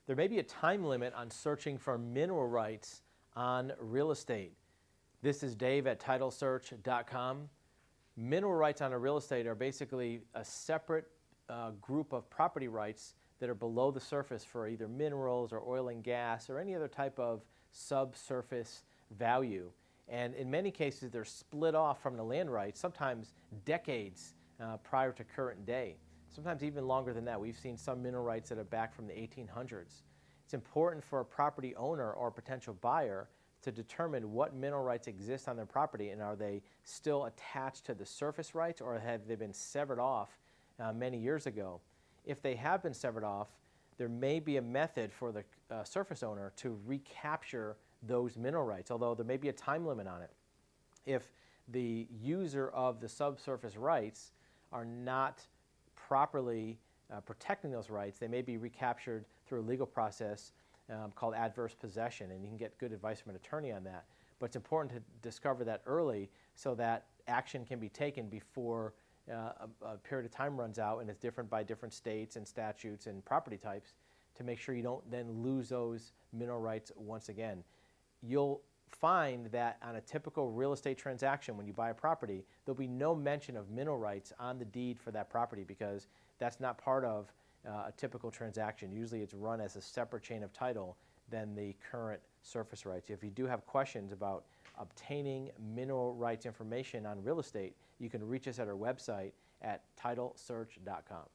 There may be a time limit on searching for mineral rights on real estate. This is Dave at TitleSearch.com. Mineral rights on a real estate are basically a separate group of property rights that are below the surface for either minerals or oil and gas or any other type of subsurface value. And in many cases, they're split off from the land rights, sometimes decades prior to current day. Sometimes even longer than that. We've seen some mineral rights that are back from the 1800s. It's important for a property owner or potential buyer to determine what mineral rights exist on their property, and are they still attached to the surface rights, or have they been severed off many years ago. If they have been severed off, there may be a method for the surface owner to recapture those mineral rights, although there may be a time limit on it. If the user of the subsurface rights are not properly protecting those rights, they may be recaptured through a legal process called adverse possession, and you can get good advice from an attorney on that. But it's important to discover that early so that action can be taken before a period of time runs out, and it's different by different states and statutes and property types, to make sure you don't then lose those mineral rights once again. You'll find that on a typical real estate transaction, when you buy a property, there'll be no mention of mineral rights on the deed for that property, because that's not part of a typical transaction. Usually it's run as a separate chain of title than the current surface rights. If you do have questions about obtaining mineral rights information on real estate, you can reach us at our website at TitleSearch.com.